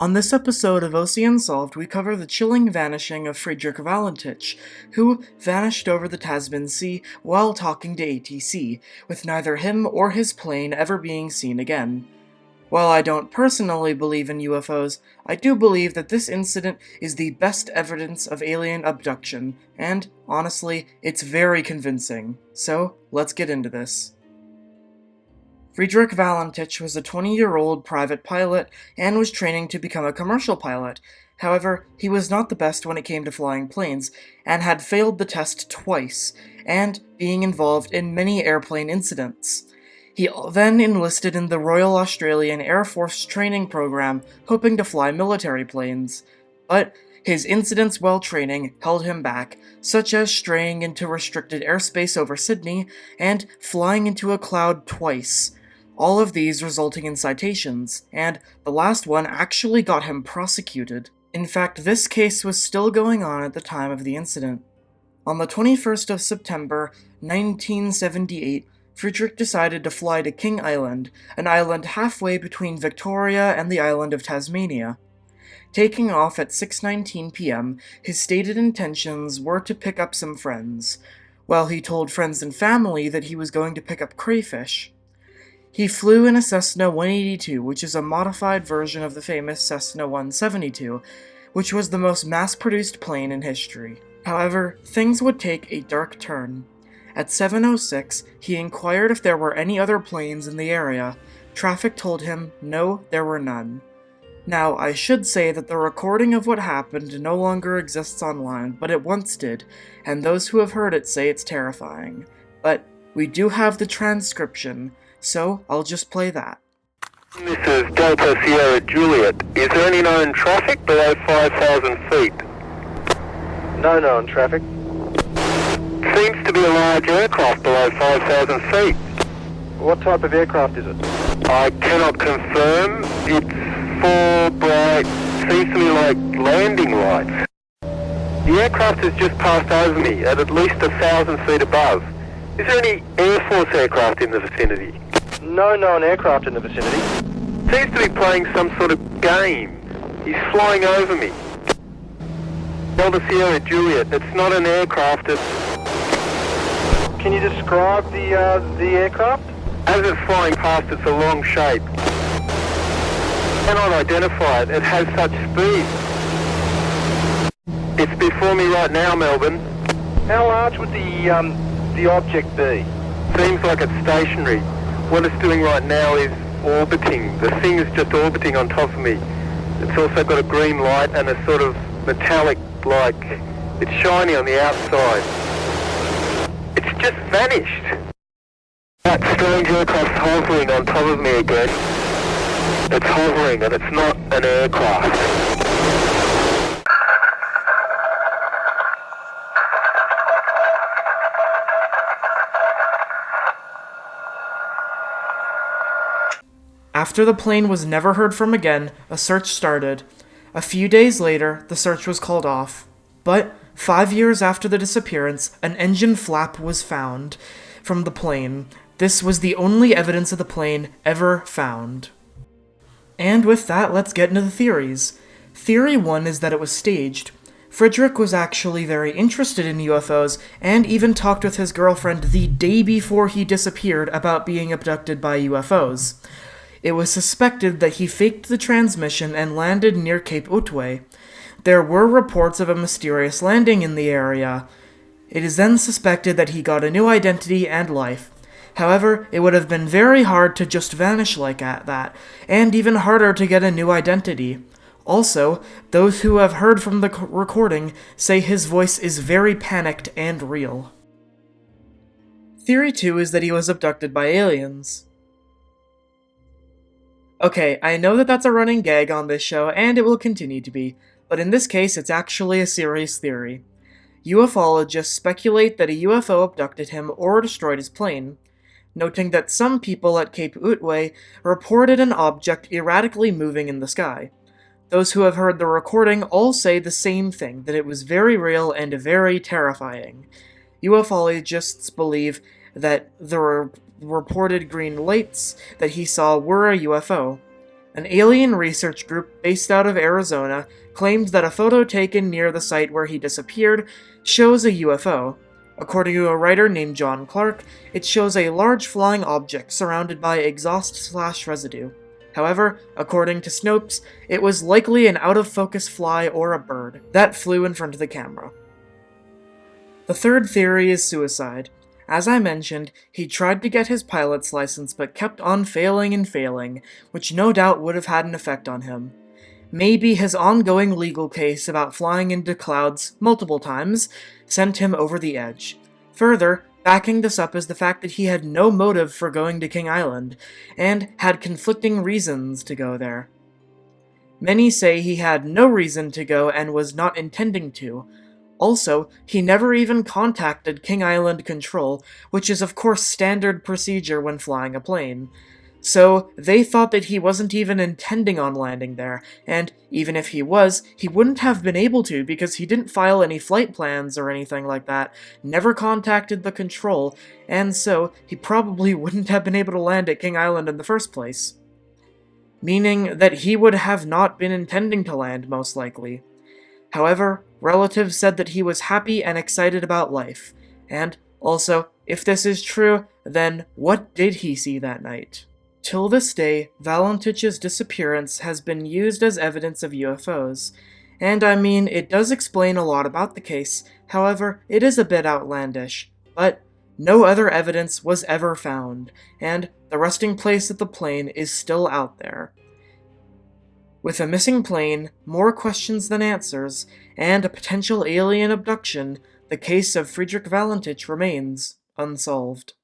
On this episode of OC Unsolved, we cover the chilling vanishing of Frederick Valentich, who vanished over the Tasman Sea while talking to ATC, with neither him or his plane ever being seen again. While I don't personally believe in UFOs, I do believe that this incident is the best evidence of alien abduction, and, honestly, it's very convincing. So, let's get into this. Frederick Valentich was a 20-year-old private pilot and was training to become a commercial pilot. However, he was not the best when it came to flying planes, and had failed the test twice, and being involved in many airplane incidents. He then enlisted in the Royal Australian Air Force training program, hoping to fly military planes. But his incidents while training held him back, such as straying into restricted airspace over Sydney and flying into a cloud twice. All of these resulting in citations, and the last one actually got him prosecuted. In fact, this case was still going on at the time of the incident. On the 21st of September, 1978, Frederick decided to fly to King Island, an island halfway between Victoria and the island of Tasmania. Taking off at 6:19 p.m., his stated intentions were to pick up some friends, while he told friends and family that he was going to pick up crayfish. He flew in a Cessna 182, which is a modified version of the famous Cessna 172, which was the most mass-produced plane in history. However, things would take a dark turn. At 7:06, he inquired if there were any other planes in the area. Traffic told him no, there were none. Now, I should say that the recording of what happened no longer exists online, but it once did, and those who have heard it say it's terrifying. But we do have the transcription, so I'll just play that. This is Delta Sierra Juliet. Is there any known traffic below 5,000 feet? No known traffic. Seems to be a large aircraft below 5,000 feet. What type of aircraft is it? I cannot confirm. It's four bright, seems to me like landing lights. The aircraft has just passed over me at least 1,000 feet above. Is there any Air Force aircraft in the vicinity? No known aircraft in the vicinity. Seems to be playing some sort of game. He's flying over me. Delta Sierra Juliet, it's not an aircraft, it's... Can you describe the aircraft? As it's flying past, it's a long shape. Cannot identify it, it has such speed. It's before me right now, Melbourne. How large would the object be? Seems like it's stationary. What it's doing right now is orbiting. The thing is just orbiting on top of me. It's also got a green light and a sort of metallic, like, it's shiny on the outside. It's just vanished. That strange aircraft's hovering on top of me again. It's hovering and it's not an aircraft. After the plane was never heard from again, a search started. A few days later, the search was called off. But 5 years after the disappearance, an engine flap was found from the plane. This was the only evidence of the plane ever found. And with that, let's get into the theories. Theory 1 is that it was staged. Frederick was actually very interested in UFOs, and even talked with his girlfriend the day before he disappeared about being abducted by UFOs. It was suspected that he faked the transmission and landed near Cape Otway. There were reports of a mysterious landing in the area. It is then suspected that he got a new identity and life. However, it would have been very hard to just vanish like that, and even harder to get a new identity. Also, those who have heard from the recording say his voice is very panicked and real. Theory 2 is that he was abducted by aliens. Okay, I know that that's a running gag on this show, and it will continue to be, but in this case it's actually a serious theory. Ufologists speculate that a UFO abducted him or destroyed his plane, noting that some people at Cape Otway reported an object erratically moving in the sky. Those who have heard the recording all say the same thing, that it was very real and very terrifying. Ufologists believe that the reported green lights that he saw were a UFO. An alien research group based out of Arizona claimed that a photo taken near the site where he disappeared shows a UFO. According to a writer named John Clark, it shows a large flying object surrounded by exhaust/residue. However, according to Snopes, it was likely an out-of-focus fly or a bird that flew in front of the camera. The third theory is suicide. As I mentioned, he tried to get his pilot's license but kept on failing and failing, which no doubt would have had an effect on him. Maybe his ongoing legal case about flying into clouds multiple times sent him over the edge. Further, backing this up is the fact that he had no motive for going to King Island, and had conflicting reasons to go there. Many say he had no reason to go and was not intending to. Also, he never even contacted King Island Control, which is of course standard procedure when flying a plane. So, they thought that he wasn't even intending on landing there, and even if he was, he wouldn't have been able to because he didn't file any flight plans or anything like that, never contacted the Control, and so he probably wouldn't have been able to land at King Island in the first place. Meaning that he would have not been intending to land, most likely. However, relatives said that he was happy and excited about life, and also, if this is true, then what did he see that night? Till this day, Valentich's disappearance has been used as evidence of UFOs, and I mean, it does explain a lot about the case, however, it is a bit outlandish, but no other evidence was ever found, and the resting place of the plane is still out there. With a missing plane, more questions than answers, and a potential alien abduction, the case of Frederick Valentich remains unsolved.